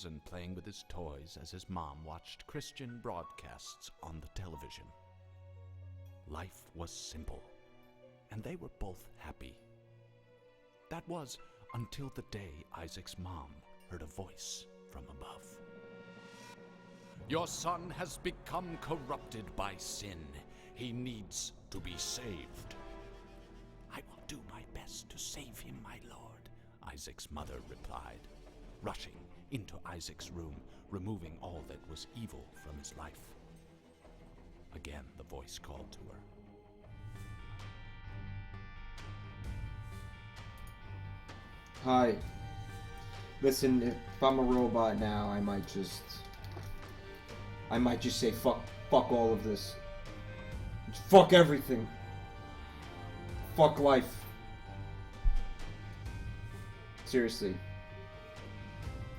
and playing with his toys as his mom watched Christian broadcasts on the television. Life was simple, and they were both happy. That was until the day Isaac's mom heard a voice from above. "Your son has become corrupted by sin. He needs to be saved." "I will do my best to save him, my lord," Isaac's mother replied, rushing into Isaac's room, removing all that was evil from his life. Again, the voice called to her. Hi. Listen, if I'm a robot now, I might just say fuck all of this. Fuck everything. Fuck life. Seriously.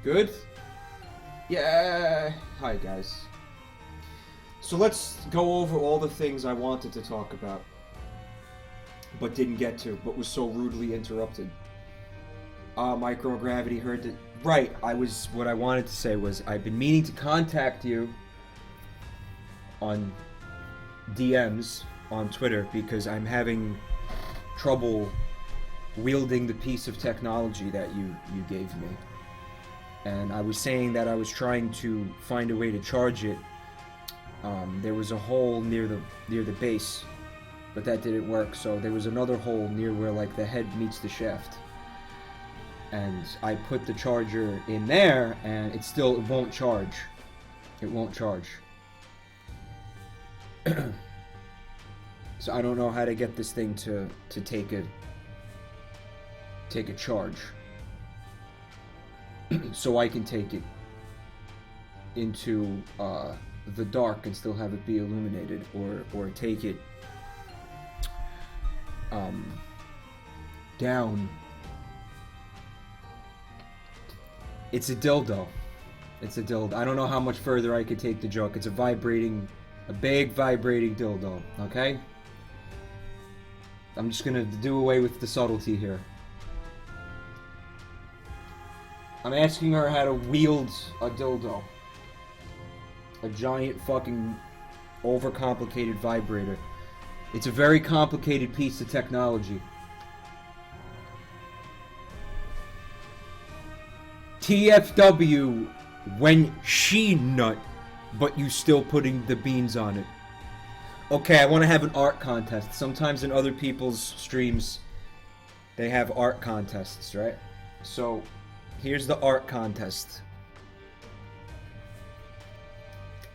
Good? Yeah. Hi, guys. So let's go over all the things I wanted to talk about, but didn't get to, but was so rudely interrupted. Microgravity heard that. Right, what I wanted to say was, I've been meaning to contact you on DMs on Twitter because I'm having trouble wielding the piece of technology that you gave me. And I was saying that I was trying to find a way to charge it. There was a hole near the base, but that didn't work, so there was another hole near where like the head meets the shaft. And I put the charger in there, and it won't charge. It won't charge. So I don't know how to get this thing to take a charge. So I can take it into the dark and still have it be illuminated, or take it down. It's a dildo. It's a dildo. I don't know how much further I could take the joke. It's a big vibrating dildo, okay? I'm just gonna do away with the subtlety here. I'm asking her how to wield a dildo. A giant fucking overcomplicated vibrator. It's a very complicated piece of technology. TFW when she nut, but you still putting the beans on it. Okay, I want to have an art contest. Sometimes in other people's streams, they have art contests, right? So, here's the art contest.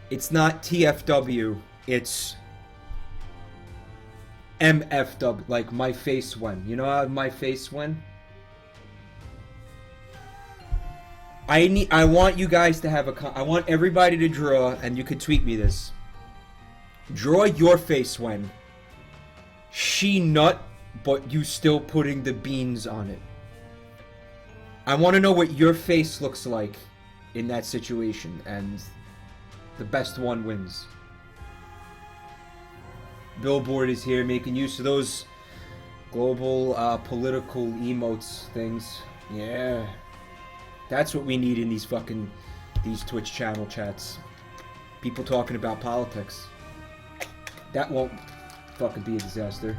It's not TFW, it's MFW, like my face when. You know how my face when? I want you guys to have I want everybody to draw, and you could tweet me this. Draw your face when she nut, but you still putting the beans on it. I want to know what your face looks like in that situation, and the best one wins. Billboard is here making use of those global political emotes things. Yeah. That's what we need in these Twitch channel chats. People talking about politics. That won't fucking be a disaster.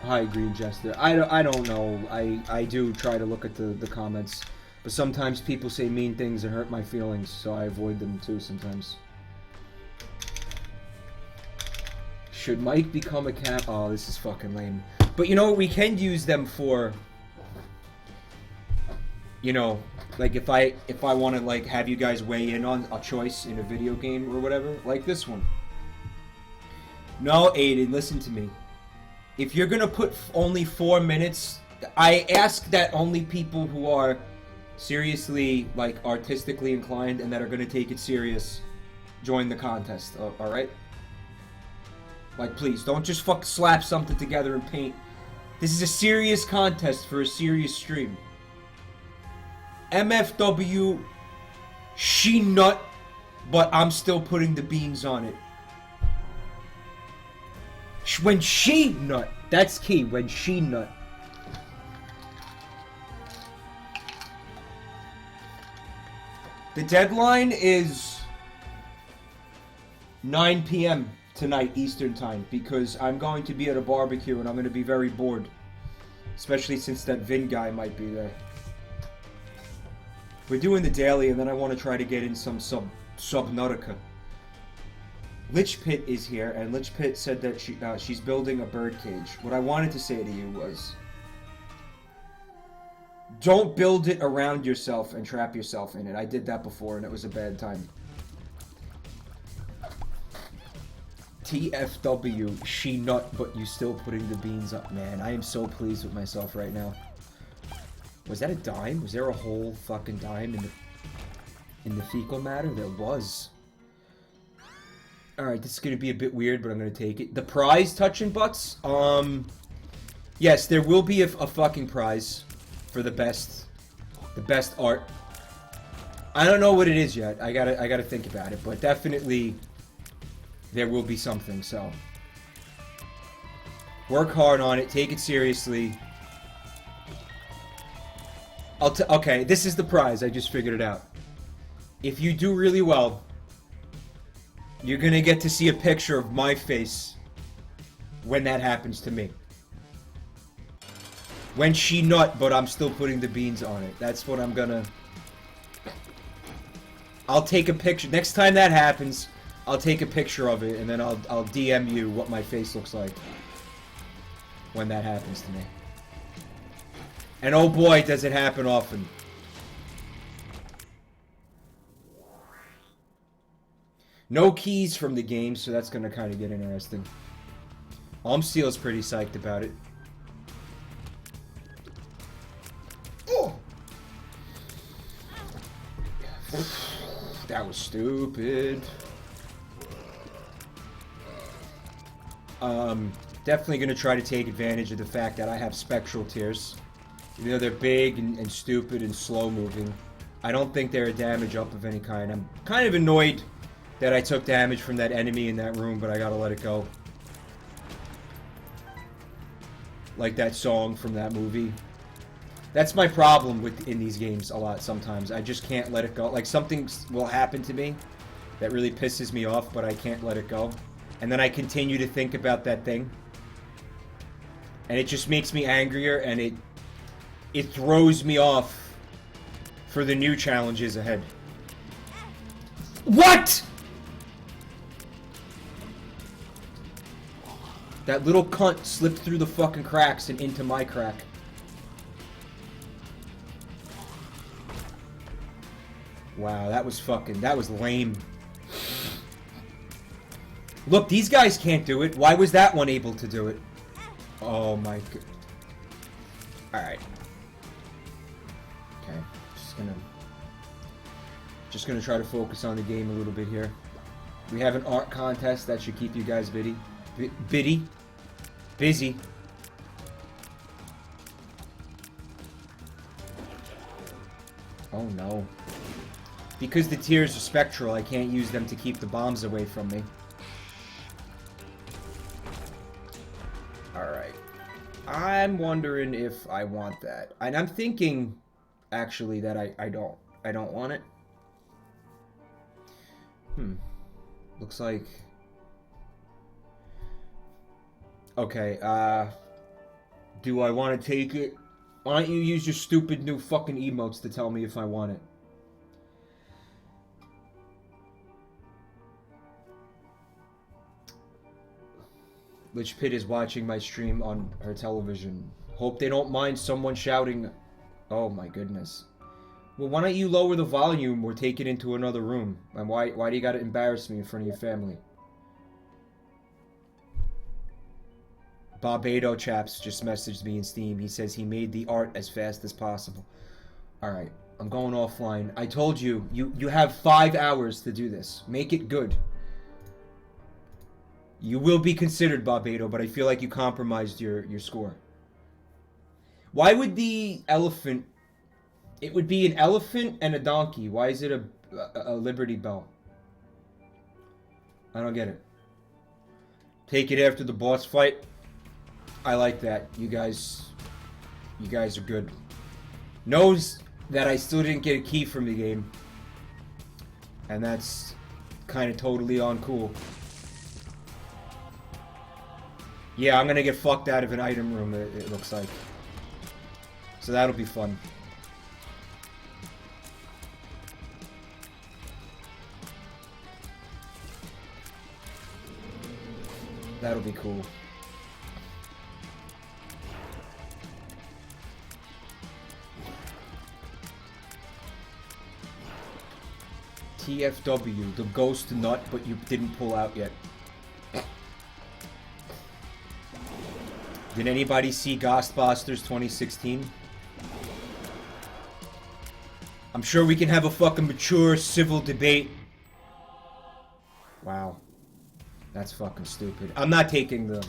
Hi, Green Jester. I don't know. I do try to look at the comments, but sometimes people say mean things and hurt my feelings, so I avoid them too sometimes. Should Mike become a cat? Oh, this is fucking lame. But you know what we can use them for? You know, like if I want to like have you guys weigh in on a choice in a video game or whatever, like this one. No, Aiden, listen to me. If you're gonna put only 4 minutes, I ask that only people who are seriously like artistically inclined and that are gonna take it serious join the contest. All right? Like, please don't just slap something together and paint. This is a serious contest for a serious stream. MFW, she nut, but I'm still putting the beans on it. When she nut, that's key, when she nut. The deadline is 9 p.m. tonight Eastern time because I'm going to be at a barbecue and I'm going to be very bored. Especially since that Vin guy might be there. We're doing the daily and then I want to try to get in some Subnautica. Lich Pit is here and Lich Pit said that she's building a bird cage. What I wanted to say to you was, don't build it around yourself and trap yourself in it. I did that before and it was a bad time. TFW, she nut, but you still putting the beans up. Man, I am so pleased with myself right now. Was that a dime? Was there a whole fucking dime in the fecal matter? There was. Alright, this is gonna be a bit weird, but I'm gonna take it. The prize touching butts? Yes, there will be a fucking prize for the best art. I don't know what it is yet. I gotta think about it, but definitely there will be something, so work hard on it, take it seriously. Okay, this is the prize, I just figured it out. If you do really well, you're gonna get to see a picture of my face when that happens to me. When she nut, but I'm still putting the beans on it. That's what I'm gonna... I'll take a picture. Next time that happens, I'll take a picture of it, and then I'll DM you what my face looks like when that happens to me. And oh boy, does it happen often. No keys from the game, so that's gonna kind of get interesting. Almsteel's pretty psyched about it. Oh! That was stupid. Definitely gonna try to take advantage of the fact that I have spectral tears. Even though they're big and stupid and slow moving, I don't think they're a damage up of any kind. I'm kind of annoyed that I took damage from that enemy in that room, but I gotta let it go. Like that song from that movie. That's my problem in these games a lot sometimes. I just can't let it go. Like something will happen to me that really pisses me off, but I can't let it go. And then I continue to think about that thing. And it just makes me angrier, and it throws me off for the new challenges ahead. What?! That little cunt slipped through the fucking cracks and into my crack. Wow, that was lame. Look, these guys can't do it. Why was that one able to do it? Oh my god. Alright. Okay, just gonna try to focus on the game a little bit here. We have an art contest that should keep you guys busy. Oh no. Because the tears are spectral, I can't use them to keep the bombs away from me. Alright. I'm wondering if I want that. And I'm thinking, actually, that I don't want it. Looks like... Okay, do I want to take it? Why don't you use your stupid new fucking emotes to tell me if I want it? Lich Pit is watching my stream on her television. Hope they don't mind someone shouting. Oh my goodness. Well, why don't you lower the volume or take it into another room? And why do you gotta embarrass me in front of your family? Barbado Chaps just messaged me in Steam. He says he made the art as fast as possible. Alright, I'm going offline. I told you, you have 5 hours to do this. Make it good. You will be considered, Barbado, but I feel like you compromised your score. Why would the elephant... It would be an elephant and a donkey. Why is it a Liberty Bell? I don't get it. Take it after the boss fight. I like that. You guys are good. Knows that I still didn't get a key from the game. And that's kind of totally uncool. Yeah, I'm gonna get fucked out of an item room, it looks like. So that'll be fun. That'll be cool. TFW, the ghost nut, but you didn't pull out yet. Did anybody see Ghostbusters 2016? I'm sure we can have a fucking mature civil debate. Wow. That's fucking stupid. I'm not taking the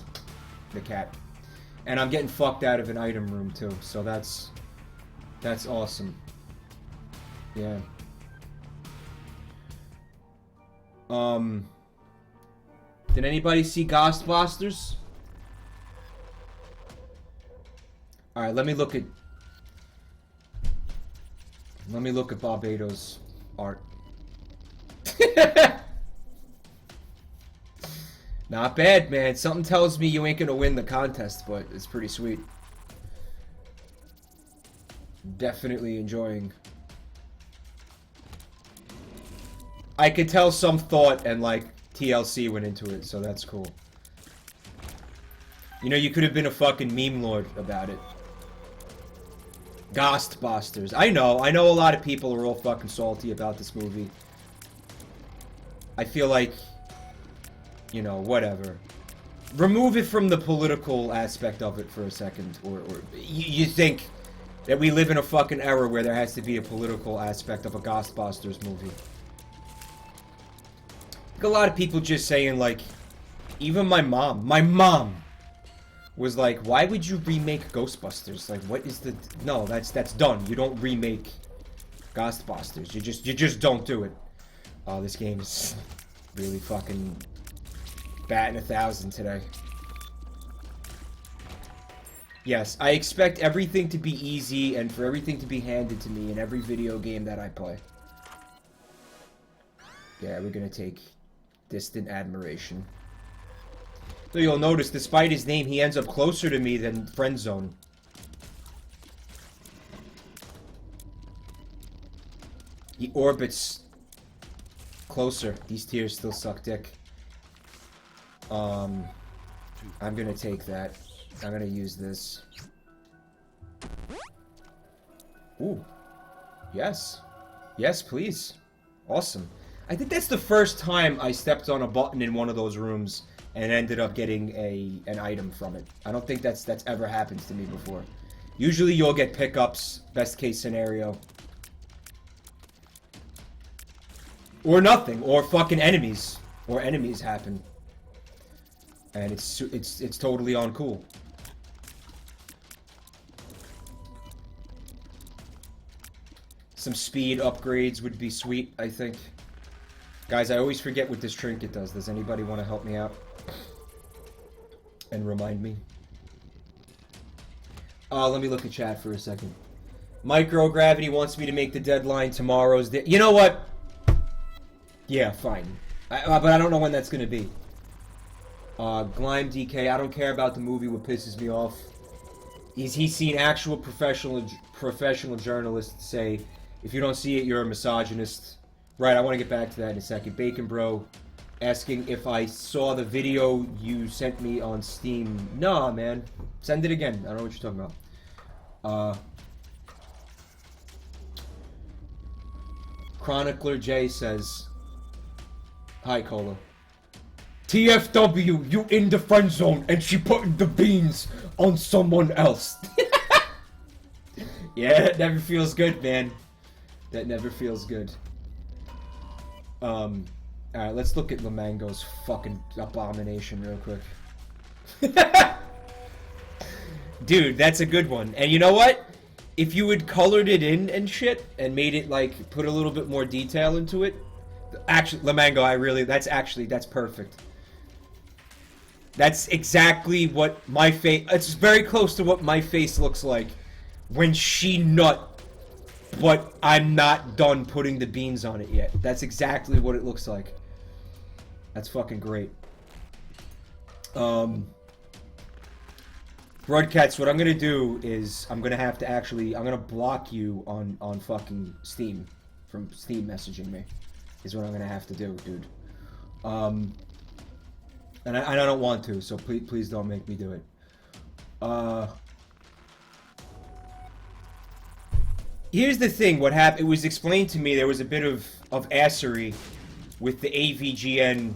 cat. And I'm getting fucked out of an item room too, so that's awesome. Yeah. Did anybody see Ghostbusters? Alright, let me look at Barbados' art. Not bad, man. Something tells me you ain't gonna win the contest, but it's pretty sweet. Definitely enjoying. I could tell some thought and, like, TLC went into it, so that's cool. You know, you could have been a fucking meme lord about it. Ghostbusters. I know a lot of people are all fucking salty about this movie. I feel like, you know, whatever. Remove it from the political aspect of it for a second, or you think that we live in a fucking era where there has to be a political aspect of a Ghostbusters movie. Like a lot of people just saying, like, even my mom was like, why would you remake Ghostbusters? Like, what is the... No, that's done. You don't remake Ghostbusters. You just don't do it. Oh, this game is really fucking batting 1,000 today. Yes, I expect everything to be easy and for everything to be handed to me in every video game that I play. Yeah, we're gonna take Distant Admiration. So you'll notice, despite his name, he ends up closer to me than Friendzone. He orbits closer. These tiers still suck dick. I'm gonna take that. I'm gonna use this. Ooh. Yes. Yes, please. Awesome. I think that's the first time I stepped on a button in one of those rooms and ended up getting an item from it. I don't think that's ever happened to me before. Usually you'll get pickups, best case scenario. Or nothing, or fucking enemies. Or enemies happen. And it's totally uncool. Some speed upgrades would be sweet, I think. Guys, I always forget what this trinket does. Does anybody want to help me out? And remind me? Let me look at chat for a second. Microgravity wants me to make the deadline tomorrow's... You know what? Yeah, fine. But I don't know when that's going to be. Glime DK, I don't care about the movie. What pisses me off is he's seen actual professional journalists say, if you don't see it, you're a misogynist. Right, I want to get back to that in a second. Bacon Bro asking if I saw the video you sent me on Steam. Nah, man. Send it again. I don't know what you're talking about. Chronicler J says, hi, Cola. TFW, you in the friend zone, and she putting the beans on someone else. Yeah, it never feels good, man. That never feels good. Alright, let's look at Lamango's fucking abomination real quick. Dude, that's a good one. And you know what? If you had colored it in and shit, and made it, like, put a little bit more detail into it. Actually, Lamango, that's perfect. That's exactly what my face... It's very close to what my face looks like when she nut but I'm not done putting the beans on it yet. That's exactly what it looks like. That's fucking great. Broadcats, what I'm gonna do is I'm gonna block you on fucking Steam, from Steam messaging me, is what I'm gonna have to do, dude. And I don't want to, so please don't make me do it. Here's the thing, what happened, it was explained to me there was a bit of assery with the AVGN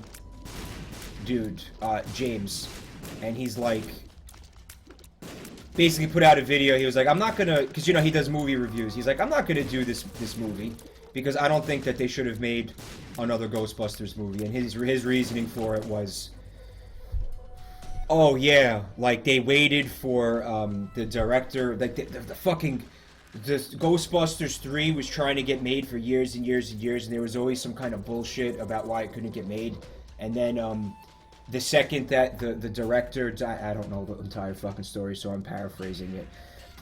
dude, James, and he's like, basically put out a video, he was like, I'm not gonna, because you know he does movie reviews, he's like, I'm not gonna do this movie, because I don't think that they should have made another Ghostbusters movie, and his reasoning for it was, oh yeah, like they waited for the director, like the fucking, the Ghostbusters 3 was trying to get made for years and years and years, and there was always some kind of bullshit about why it couldn't get made, and then the second that the director, I don't know the entire fucking story, so I'm paraphrasing it.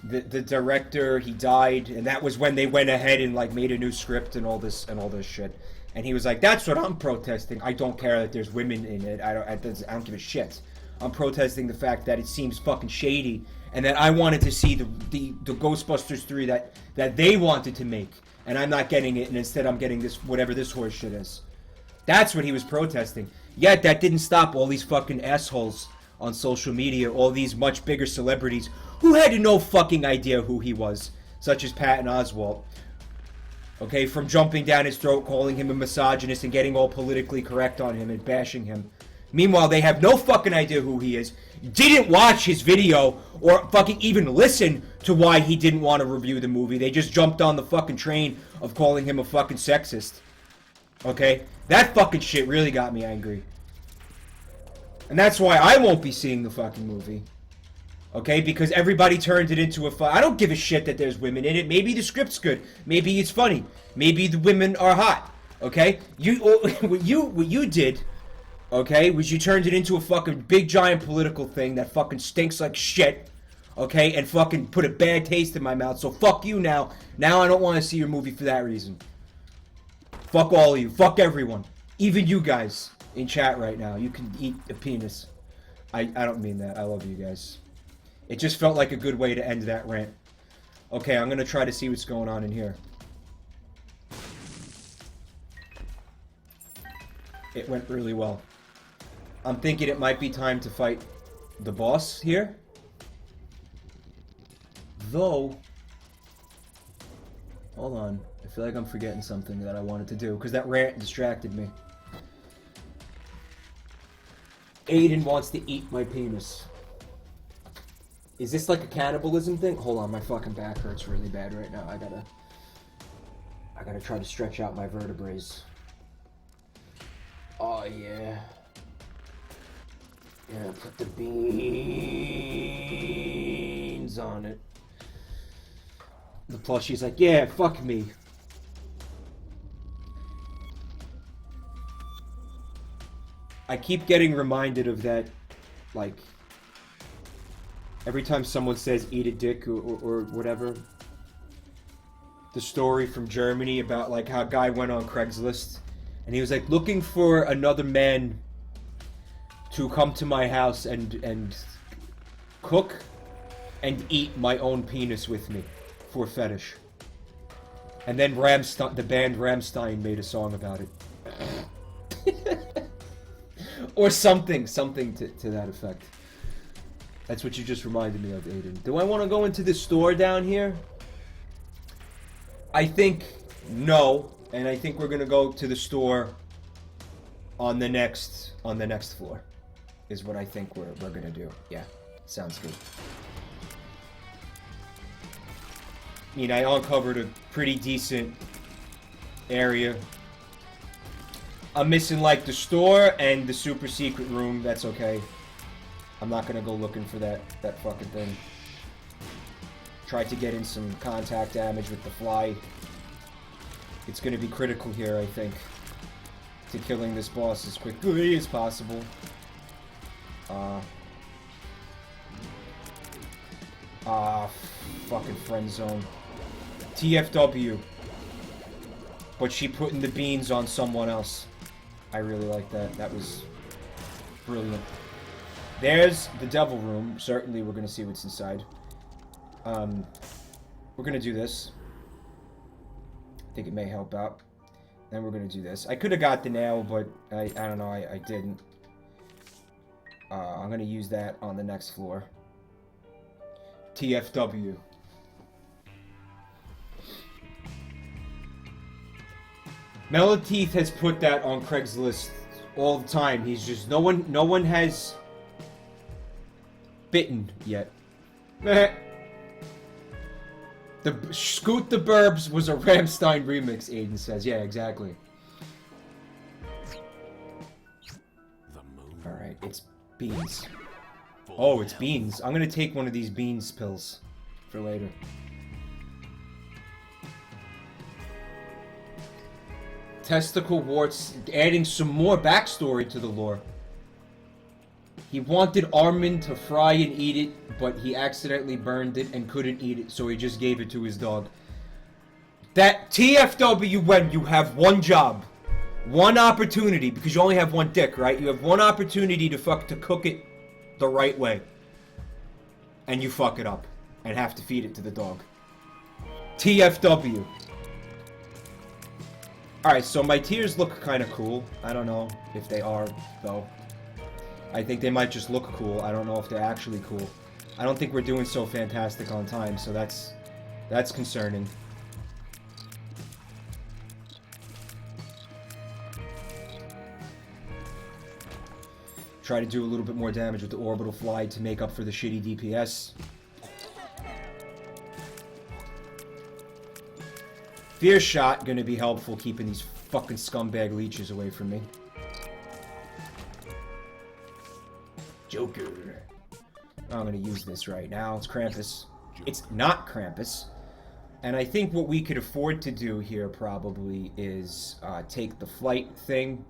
The director, he died, and that was when they went ahead and like made a new script and all this shit. And he was like, "That's what I'm protesting. I don't care that there's women in it. I don't give a shit. I'm protesting the fact that it seems fucking shady, and that I wanted to see the Ghostbusters 3 that they wanted to make, and I'm not getting it, and instead I'm getting this whatever this horse shit is." That's what he was protesting. Yet that didn't stop all these fucking assholes on social media, all these much bigger celebrities who had no fucking idea who he was, such as Patton Oswalt. Okay, from jumping down his throat, calling him a misogynist and getting all politically correct on him and bashing him. Meanwhile, they have no fucking idea who he is, didn't watch his video, or fucking even listen to why he didn't want to review the movie. They just jumped on the fucking train of calling him a fucking sexist. Okay? That fucking shit really got me angry. And that's why I won't be seeing the fucking movie. Okay? Because everybody turned it into a I don't give a shit that there's women in it. Maybe the script's good. Maybe it's funny. Maybe the women are hot. Okay? What you did, okay, was you turned it into a fucking big giant political thing that fucking stinks like shit. Okay? And fucking put a bad taste in my mouth. So fuck you now. Now I don't want to see your movie for that reason. Fuck all of you. Fuck everyone. Even you guys in chat right now. You can eat a penis. I don't mean that. I love you guys. It just felt like a good way to end that rant. Okay, I'm gonna try to see what's going on in here. It went really well. I'm thinking it might be time to fight the boss here. Though... Hold on. I feel like I'm forgetting something that I wanted to do, because that rant distracted me. Aiden wants to eat my penis. Is this like a cannibalism thing? Hold on, my fucking back hurts really bad right now. I gotta try to stretch out my vertebrae. Oh yeah. Yeah, put the beans on it. The plushie's like, yeah, fuck me. I keep getting reminded of that, like, every time someone says eat a dick or whatever. The story from Germany about, like, how a guy went on Craigslist and he was, like, looking for another man to come to my house and cook and eat my own penis with me for fetish. And then the band Rammstein made a song about it. Or something to that effect. That's what you just reminded me of, Aiden. Do I want to go into the store down here? I think no, and I think we're gonna go to the store on the next floor. Is what I think we're gonna do. Yeah, sounds good. I mean, I uncovered a pretty decent area. I'm missing, like, the store and the super secret room. That's okay. I'm not gonna go looking for that fucking thing. Tried to get in some contact damage with the fly. It's gonna be critical here, I think, to killing this boss as quickly as possible. Fucking friend zone. TFW. But she putting the beans on someone else. I really like that. That was brilliant. There's the devil room. Certainly we're going to see what's inside. We're going to do this. I think it may help out. Then we're going to do this. I could have got the nail, but I don't know. I didn't. I'm going to use that on the next floor. TFW. Meloteeth has put that on Craigslist all the time. He's just no one has bitten yet. The Scoot the Burbs was a Rammstein remix, Aiden says. Yeah, exactly. Alright, it's beans. Oh, it's beans. I'm gonna take one of these beans pills for later. Testicle warts, adding some more backstory to the lore. He wanted Armin to fry and eat it, but he accidentally burned it and couldn't eat it, so he just gave it to his dog. That TFW when you have one job, one opportunity, because you only have one dick, right? You have one opportunity to cook it the right way. And you fuck it up. And have to feed it to the dog. TFW. Alright, so my tears look kind of cool. I don't know if they are, though. I think they might just look cool. I don't know if they're actually cool. I don't think we're doing so fantastic on time, so that's concerning. Try to do a little bit more damage with the orbital fly to make up for the shitty DPS. Fear shot gonna be helpful keeping these fucking scumbag leeches away from me. Joker. I'm gonna use this right now. It's Krampus. It's not Krampus. And I think what we could afford to do here probably is take the flight thing.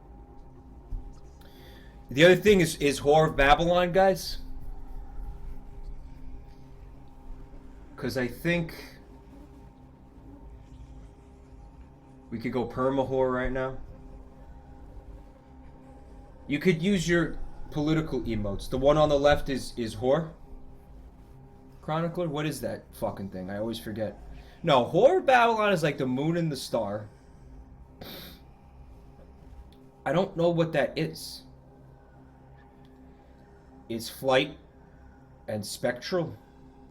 The other thing is Whore of Babylon, guys. Because I think we could go perma-whore right now. You could use your political emotes. The one on the left is whore. Chronicler? What is that fucking thing? I always forget. No, Whore of Babylon is like the moon and the star. I don't know what that is. Is flight and spectral?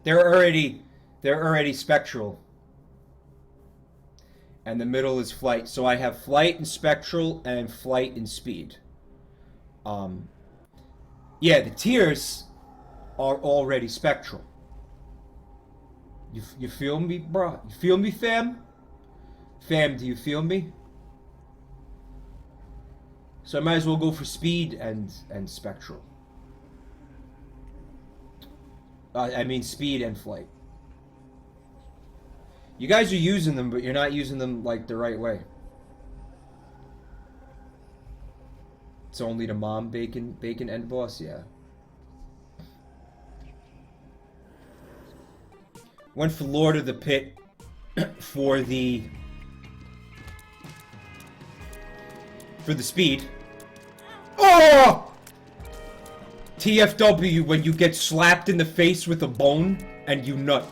They're already spectral. And the middle is flight. So I have flight and spectral and flight and speed. Yeah, the tiers are already spectral. You feel me, bro? You feel me, fam? Fam, do you feel me? So I might as well go for speed and spectral. I mean speed and flight. You guys are using them, but you're not using them like the right way. It's only the mom bacon end boss, yeah. Went for Lord of the Pit for the speed. Oh! TFW when you get slapped in the face with a bone and you nut.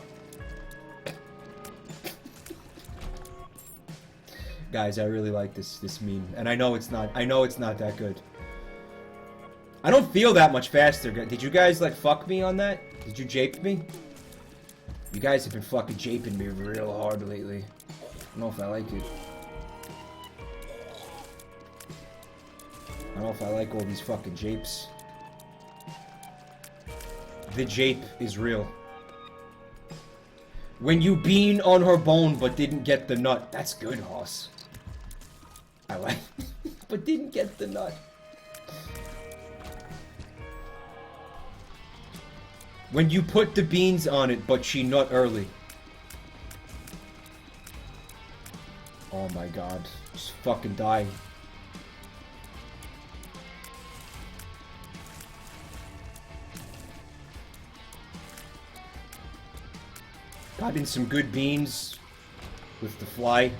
Guys, I really like this meme, and I know it's not that good. I don't feel that much faster. Did you guys like fuck me on that? Did you jape me? You guys have been fucking japing me real hard lately. I don't know if I like it. I don't know if I like all these fucking japes. The jape is real. When you bean on her bone but didn't get the nut. That's good, Hoss. I like but didn't get the nut. When you put the beans on it but she nut early. Oh my god. Just fucking die. Got in some good beans. with the fly.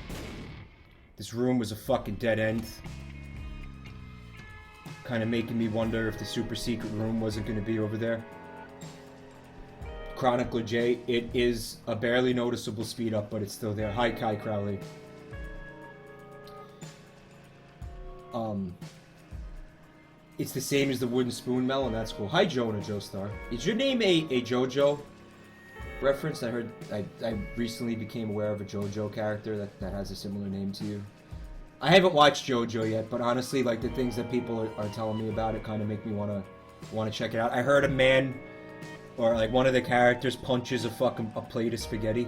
This room was a fucking dead end. Kind of making me wonder if the super secret room wasn't going to be over there. Chronicler J, it is a barely noticeable speed up, but it's still there. Hi, Kai Crowley. It's the same as the wooden spoon melon. That's cool. Hi, Jonah Joestar. Is your name a JoJo reference? I heard I recently became aware of a JoJo character that has a similar name to you. I haven't watched JoJo yet, but honestly, like the things that people are telling me about it kind of make me want to check it out. I heard a man, or like one of the characters, punches a plate of spaghetti,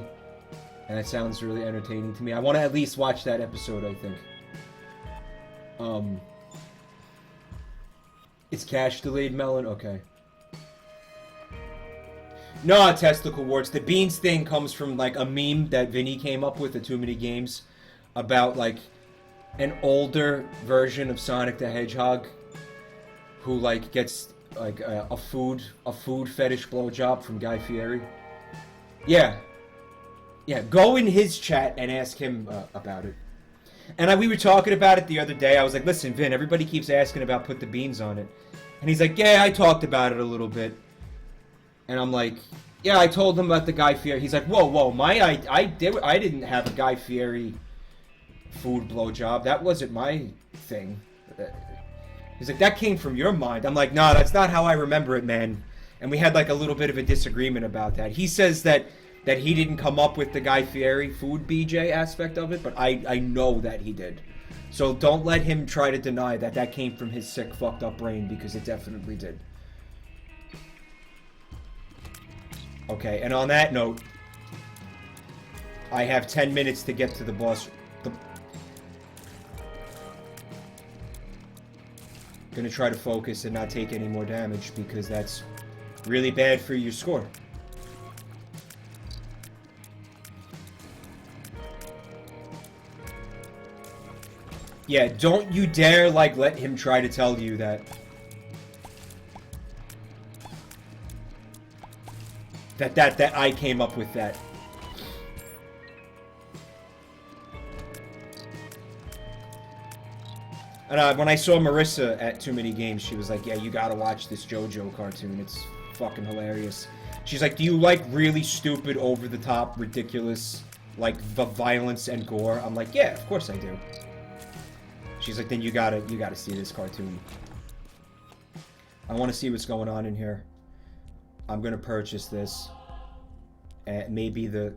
and that sounds really entertaining to me. I want to at least watch that episode, I think. It's cache delayed, Melon? Okay. No, testicle warts. The beans thing comes from like a meme that Vinny came up with at Too Many Games about like an older version of Sonic the Hedgehog who like gets like a food fetish blowjob from Guy Fieri. Yeah. Yeah, go in his chat and ask him about it. And we were talking about it the other day. I was like, listen, Vin, everybody keeps asking about put the beans on it. And he's like, yeah, I talked about it a little bit. And I'm like, yeah, I told him about the Guy Fieri. He's like, whoa, I didn't have a Guy Fieri food blowjob. That wasn't my thing. He's like, that came from your mind. I'm like, nah, that's not how I remember it, man. And we had like a little bit of a disagreement about that. He says that he didn't come up with the Guy Fieri food BJ aspect of it, but I know that he did. So don't let him try to deny that came from his sick, fucked up brain, because it definitely did. Okay, and on that note, I have 10 minutes to get to the boss. Gonna try to focus and not take any more damage, because that's really bad for your score. Yeah, don't you dare, like, let him try to tell you that. That I came up with that. And when I saw Marissa at Too Many Games, she was like, yeah, you gotta watch this JoJo cartoon. It's fucking hilarious. She's like, do you like really stupid, over-the-top, ridiculous, like, the violence and gore? I'm like, yeah, of course I do. She's like, then you gotta see this cartoon. I want to see what's going on in here. I'm gonna purchase this. Maybe the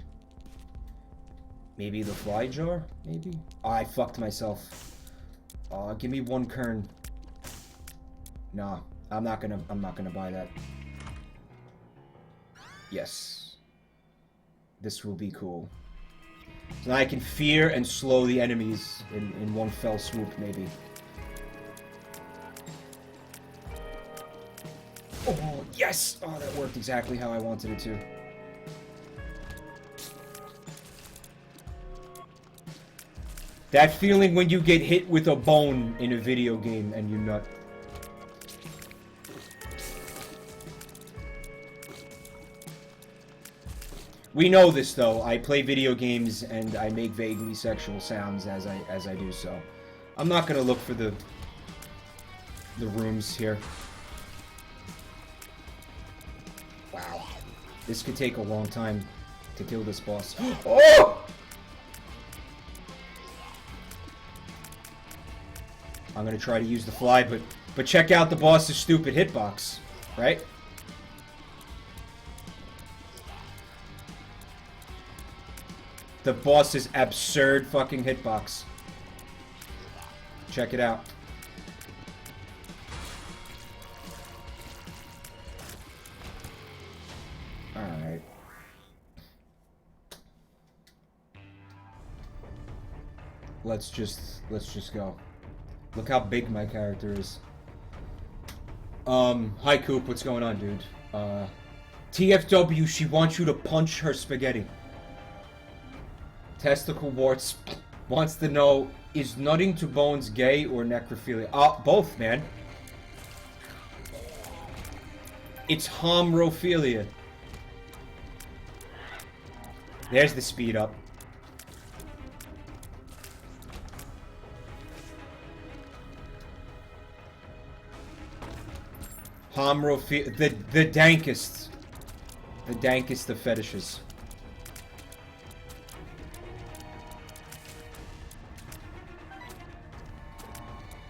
fly jar? Maybe? Oh, I fucked myself. Give me one kern. Nah, I'm not gonna buy that. Yes. This will be cool. So now I can fear and slow the enemies in one fell swoop, maybe. Oh, yes! Oh, that worked exactly how I wanted it to. That feeling when you get hit with a bone in a video game and you nut. We know this, though. I play video games and I make vaguely sexual sounds as I do so. I'm not gonna look for the rooms here. Wow. This could take a long time to kill this boss. Oh! I'm gonna try to use the fly, but check out the boss's stupid hitbox, right? The boss's absurd fucking hitbox. Check it out. Alright. Let's just go. Look how big my character is. Hi Coop, what's going on, dude? TFW, she wants you to punch her spaghetti. Testicle Warts wants to know, is nutting to bones gay or necrophilia? Both, man. It's homophilia. There's the speed up. The dankest. The dankest of fetishes.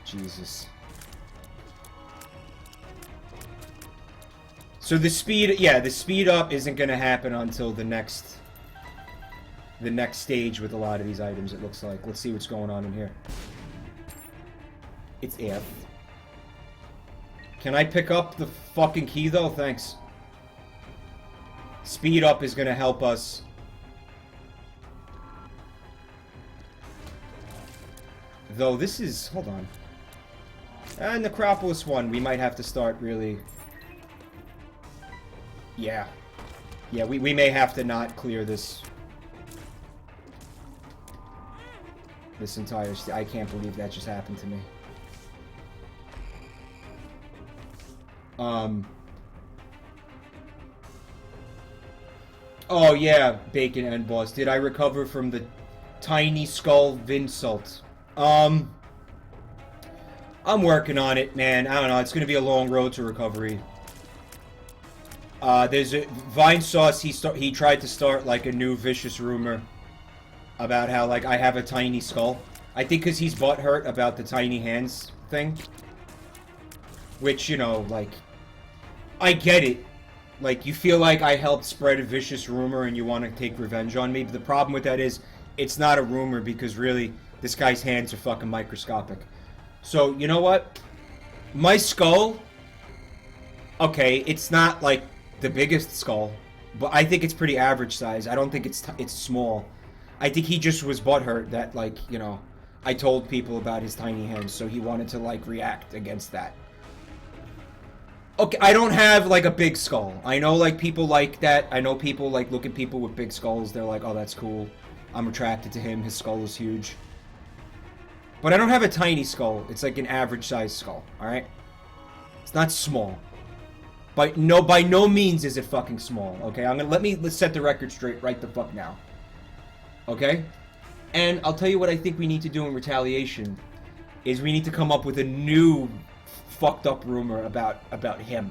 Jesus. So the speed up isn't gonna happen until the next stage with a lot of these items, it looks like. Let's see what's going on in here. It's F. Can I pick up the fucking key though? Thanks. Speed up is gonna help us. Though this is... hold on. And Necropolis 1, we might have to start really... Yeah. Yeah, we may have to not clear this... this entire... I can't believe that just happened to me. Oh yeah, Bacon and Boss. Did I recover from the tiny skull Vinsult? I'm working on it, man. I don't know. It's gonna be a long road to recovery. There's a Vine Sauce. He tried to start like a new vicious rumor about how like I have a tiny skull. I think because he's butthurt about the tiny hands thing. Which, you know, like, I get it. Like, you feel like I helped spread a vicious rumor and you want to take revenge on me. But the problem with that is, it's not a rumor because really, this guy's hands are fucking microscopic. So, you know what? My skull, okay, it's not like the biggest skull, but I think it's pretty average size. I don't think it's small. I think he just was butthurt that, like, you know, I told people about his tiny hands, so he wanted to, like, react against that. Okay, I don't have, like, a big skull. I know, like, people like that. I know people, like, look at people with big skulls. They're like, oh, that's cool. I'm attracted to him. His skull is huge. But I don't have a tiny skull. It's, like, an average-sized skull, alright? It's not small. By no means is it fucking small, okay? Let's set the record straight right the fuck now. Okay? And I'll tell you what I think we need to do in retaliation. Is we need to come up with a new... fucked up rumor about him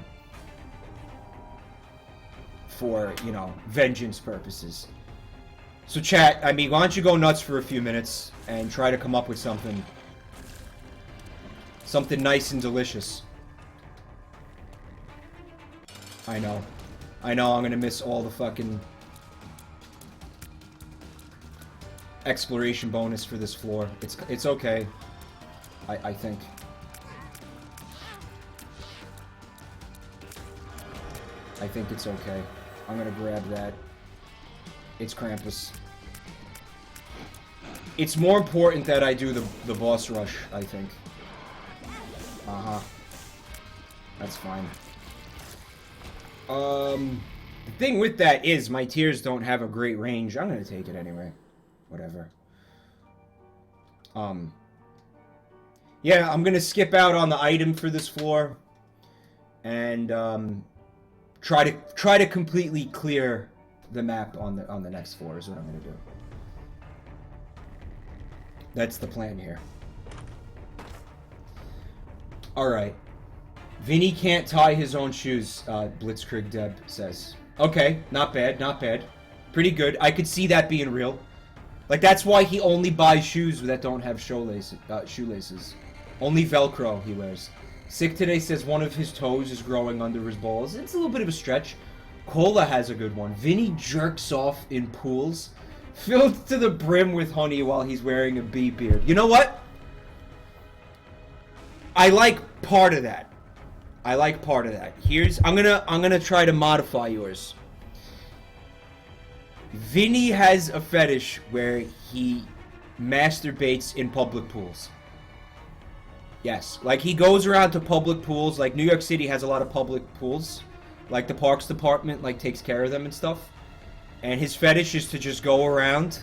for, you know, vengeance purposes. So chat, I mean, why don't you go nuts for a few minutes and try to come up with something nice and delicious. I know I'm gonna miss all the fucking exploration bonus for this floor. It's okay, I think. I think it's okay. I'm gonna grab that. It's Krampus. It's more important that I do the boss rush, I think. Uh-huh. That's fine. The thing with that is my tears don't have a great range. I'm gonna take it anyway. Whatever. Yeah, I'm gonna skip out on the item for this floor. And, try to completely clear the map on the next floor is what I'm gonna do. That's the plan here. Alright. Vinny can't tie his own shoes, Blitzkrieg Deb says. Okay, not bad, not bad. Pretty good. I could see that being real. Like, that's why he only buys shoes that don't have shoelaces. Only Velcro he wears. Sick Today says one of his toes is growing under his balls. It's a little bit of a stretch. Cola has a good one. Vinny jerks off in pools filled to the brim with honey while he's wearing a bee beard. You know what? I like part of that. I like part of that. I'm gonna try to modify yours. Vinny has a fetish where he masturbates in public pools. Yes, like he goes around to public pools, like New York City has a lot of public pools, like the Parks Department like takes care of them and stuff, and his fetish is to just go around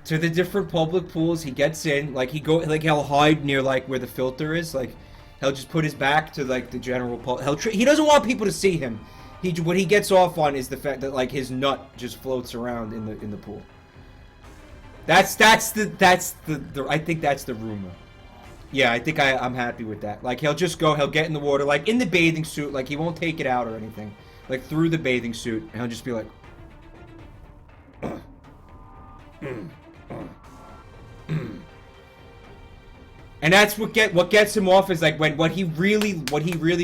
to the different public pools. He gets in, like he'll hide near like where the filter is, like he'll just put his back to like the general public. He doesn't want people to see him. What he gets off on is the fact that like his nut just floats around in the pool. That's the I think that's the rumor. Yeah, I think I'm happy with that. Like, he'll just go, he'll get in the water, like, in the bathing suit, like, he won't take it out or anything. Like, through the bathing suit, and he'll just be like... And that's what gets him off is, like, when what he really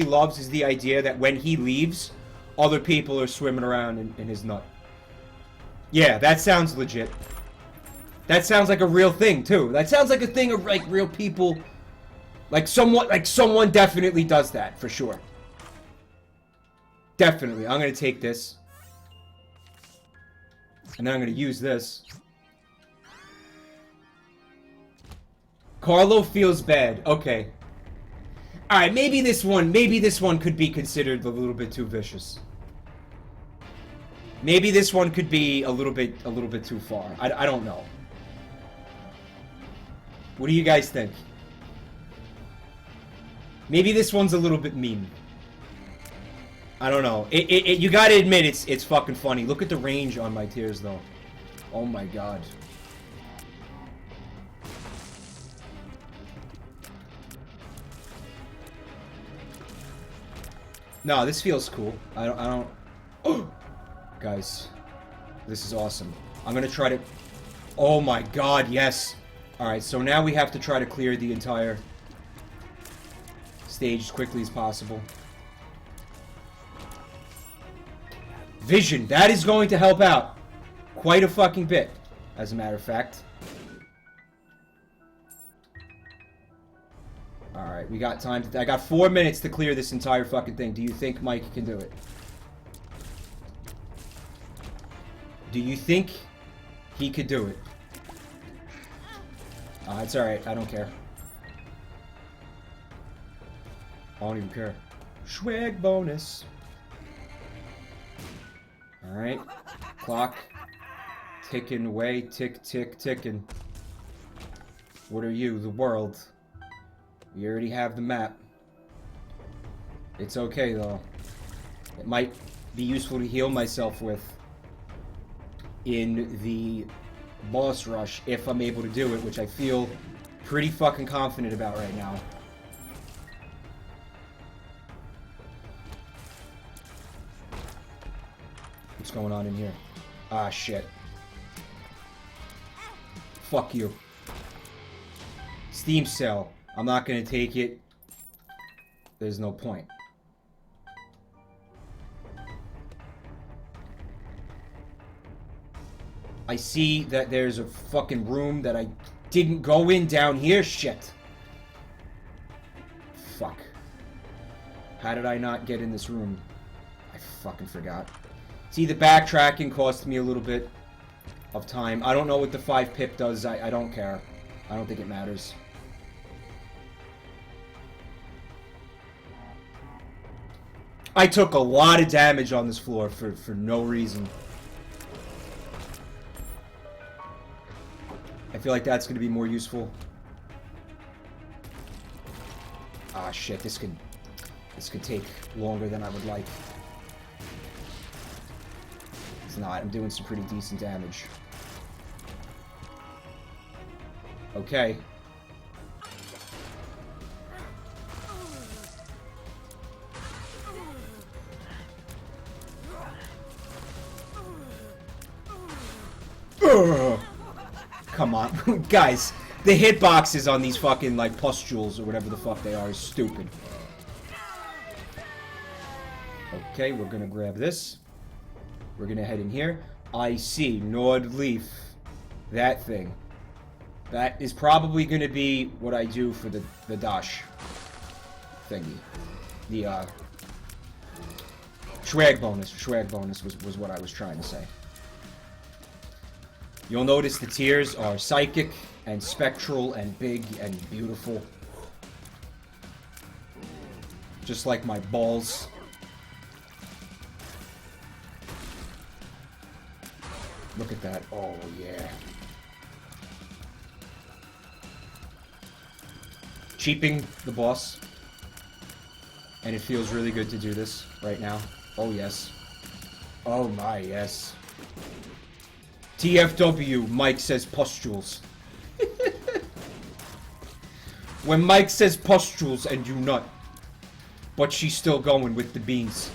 loves is the idea that when he leaves, other people are swimming around in his nut. Yeah, that sounds legit. That sounds like a real thing, too. That sounds like a thing of, like, real people... Like someone definitely does that, for sure. Definitely. I'm gonna take this. And then I'm gonna use this. Carlo feels bad. Okay. Alright, maybe this one could be considered a little bit too vicious. Maybe this one could be a little bit too far. I don't know. What do you guys think? Maybe this one's a little bit mean. I don't know. You gotta admit, it's fucking funny. Look at the range on my tears, though. Oh my god. No, this feels cool. I don't... Oh! Guys. This is awesome. I'm gonna try to... Oh my god, yes! Alright, so now we have to try to clear the entire... stage as quickly as possible. Vision, that is going to help out quite a fucking bit, as a matter of fact. Alright, we got time to... I got 4 minutes to clear this entire fucking thing. Do you think Mike can do it? Do you think he could do it? It's alright, I don't care. I don't even care. Swag bonus. Alright. Clock. Ticking away. Tick, tick, ticking. What are you? The world. We already have the map. It's okay, though. It might be useful to heal myself with in the boss rush if I'm able to do it, which I feel pretty fucking confident about right now. What's going on in here? Ah, shit. Fuck you. Steam cell. I'm not gonna take it. There's no point. I see that there's a fucking room that I didn't go in down here. Shit. Fuck. How did I not get in this room? I fucking forgot. See, the backtracking cost me a little bit of time. I don't know what the 5 pip does. I don't care. I don't think it matters. I took a lot of damage on this floor for no reason. I feel like that's going to be more useful. Ah, shit. This could take longer than I would like. It's not. I'm doing some pretty decent damage. Okay. Ugh. Come on. Guys, the hitboxes on these fucking, like, pustules or whatever the fuck they are is stupid. Okay, we're gonna grab this. We're gonna head in here. I see. Nordleaf. That thing. That is probably gonna be what I do for the dash thingy. The, swag bonus. Swag bonus was what I was trying to say. You'll notice the tears are psychic and spectral and big and beautiful. Just like my balls. Look at that. Oh, yeah. Cheaping the boss. And it feels really good to do this right now. Oh, yes. Oh, my, yes. TFW, Mike says pustules. When Mike says pustules and you nut. But she's still going with the beans.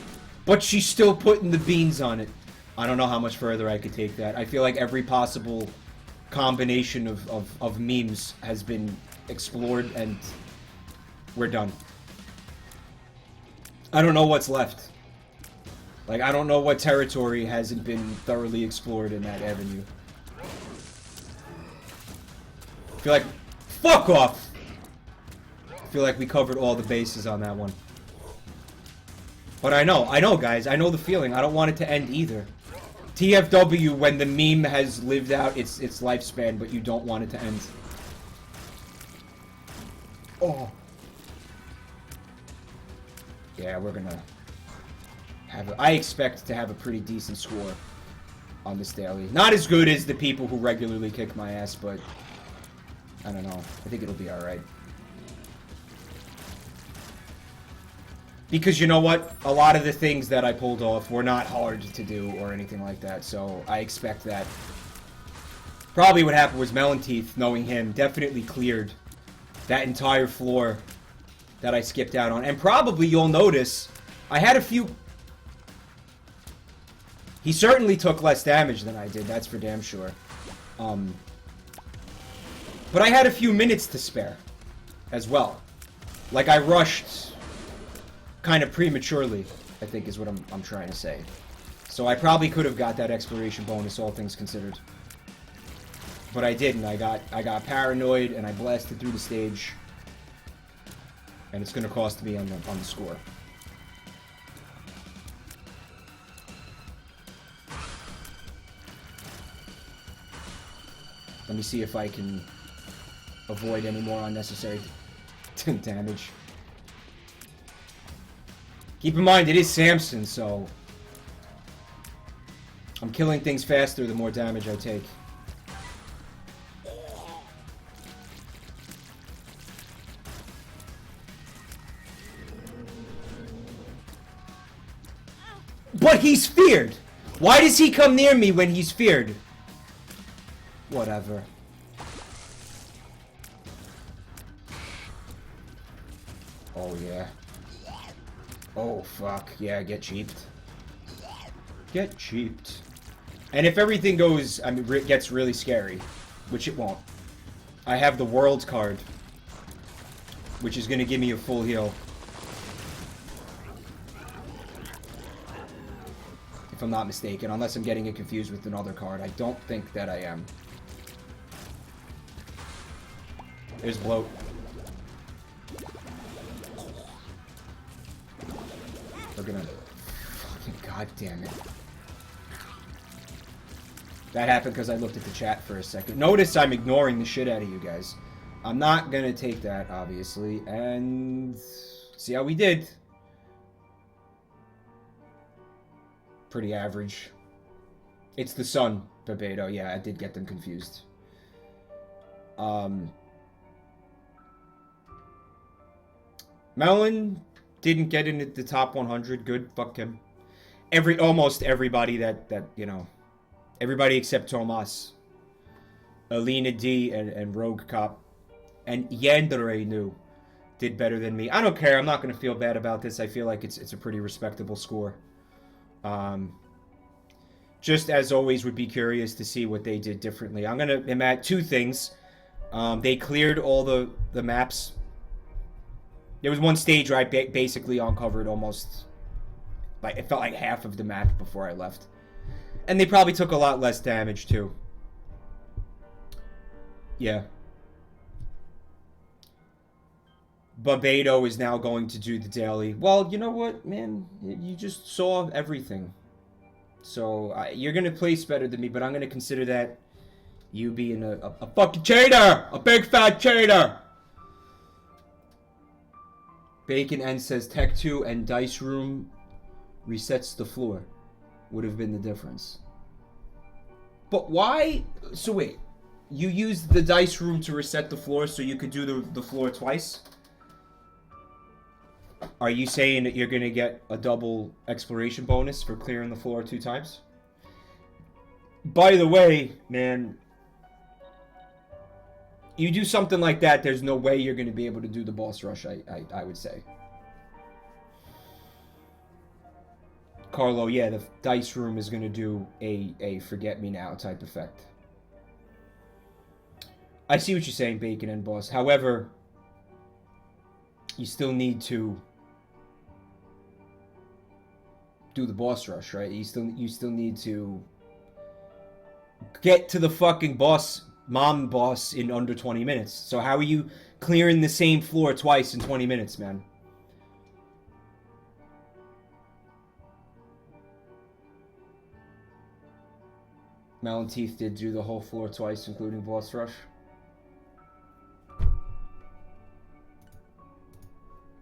But she's still putting the beans on it. I don't know how much further I could take that. I feel like every possible combination of memes has been explored and we're done. I don't know what's left. Like, I don't know what territory hasn't been thoroughly explored in that avenue. I feel like... Fuck off! I feel like we covered all the bases on that one. But I know, guys. I know the feeling. I don't want it to end either. TFW when the meme has lived out its lifespan, but you don't want it to end. Oh. Yeah, we're gonna have I expect to have a pretty decent score on this daily. Not as good as the people who regularly kick my ass, but I don't know. I think it'll be alright. Because you know what? A lot of the things that I pulled off were not hard to do or anything like that, so I expect that. Probably what happened was Melon Teeth, knowing him, definitely cleared that entire floor that I skipped out on. And probably you'll notice, I had a few... He certainly took less damage than I did, that's for damn sure. But I had a few minutes to spare, as well. Like, I rushed kind of prematurely, I think is what I'm trying to say. So I probably could have got that exploration bonus, all things considered. But I didn't. I got paranoid and I blasted through the stage. And it's gonna cost me on the score. Let me see if I can avoid any more unnecessary damage. Keep in mind, it is Samson, so I'm killing things faster the more damage I take. But he's feared! Why does he come near me when he's feared? Whatever. Oh, yeah. Oh, fuck. Yeah, get cheaped. Get cheaped. And if everything goes, I mean, gets really scary, which it won't, I have the World card, which is going to give me a full heal. If I'm not mistaken, unless I'm getting it confused with another card. I don't think that I am. There's Bloat. We're gonna... Fucking goddamn it. That happened because I looked at the chat for a second. Notice I'm ignoring the shit out of you guys. I'm not gonna take that, obviously. And... see how we did. Pretty average. It's the sun, Bebedo. Yeah, I did get them confused. Melon didn't get into the top 100. Good, fuck him. Almost everybody that you know, everybody except Tomas, Alina D, and Rogue Cop, and Yandere Nu did better than me. I don't care. I'm not gonna feel bad about this. I feel like it's a pretty respectable score. Just as always, would be curious to see what they did differently. I'm at two things. They cleared all the maps. There was one stage where I basically uncovered almost, like, it felt like half of the map before I left. And they probably took a lot less damage, too. Yeah. Bebedo is now going to do the daily. Well, you know what, man? You just saw everything. So, you're going to place better than me, but I'm going to consider that you being a fucking cheater! A big fat cheater! Bacon N says Tech 2 and Dice Room resets the floor. Would have been the difference. But why? So wait, you used the Dice Room to reset the floor so you could do the floor twice? Are you saying that you're going to get a double exploration bonus for clearing the floor 2 times? By the way, man, You do something like that, there's no way you're going to be able to do the boss rush, I would say. Carlo, yeah, the dice room is going to do a forget me now type effect. I see what you're saying, Bacon and Boss. However, you still need to do the boss rush, right? You still need to get to the fucking mom boss in under 20 minutes. So how are you clearing the same floor twice in 20 minutes, man? Melon Teeth did do the whole floor twice, including boss rush.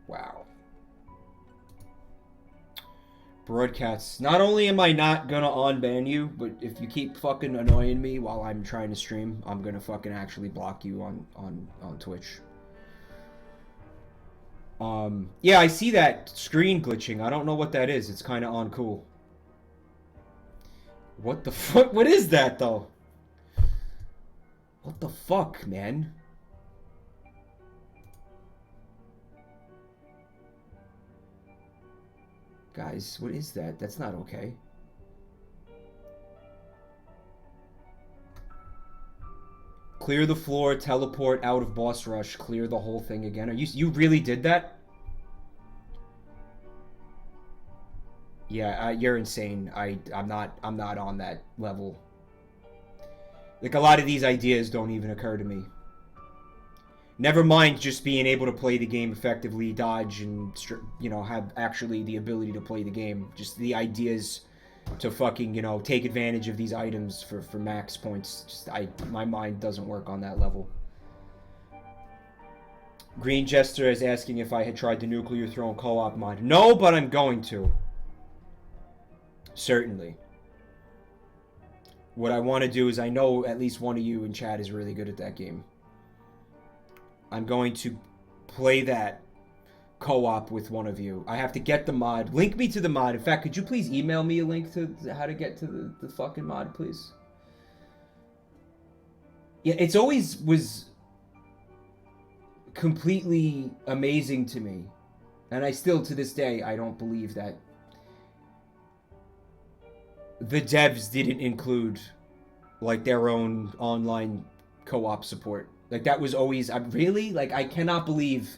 Wow. Broadcasts. Not only am I not gonna unban you, but if you keep fucking annoying me while I'm trying to stream, I'm gonna fucking actually block you on Twitch. Yeah, I see that screen glitching. I don't know what that is. It's kind of uncool. What the fuck? What is that, though? What the fuck, man? Guys, what is that? That's not okay. Clear the floor, teleport out of boss rush, clear the whole thing again. Are you really did that? Yeah, you're insane. I'm not on that level. Like, a lot of these ideas don't even occur to me. Never mind just being able to play the game effectively, dodge, and, you know, have actually the ability to play the game. Just the ideas to fucking, you know, take advantage of these items for max points. Just, my mind doesn't work on that level. Green Jester is asking if I had tried the Nuclear Throne co-op mod. No, but I'm going to. Certainly. What I want to do is, I know at least one of you in chat is really good at that game. I'm going to play that co-op with one of you. I have to get the mod. Link me to the mod. In fact, could you please email me a link to how to get to the fucking mod, please? Yeah, it's always was completely amazing to me. And I still, to this day, I don't believe that the devs didn't include, like, their own online co-op support. Like, that was always, I really, like, I cannot believe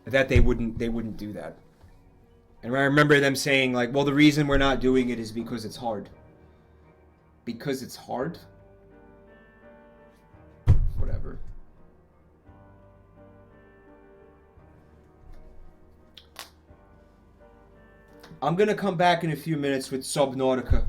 that they wouldn't do that. And I remember them saying, like, well, the reason we're not doing it is because it's hard. Because it's hard? Whatever. I'm gonna come back in a few minutes with Subnautica.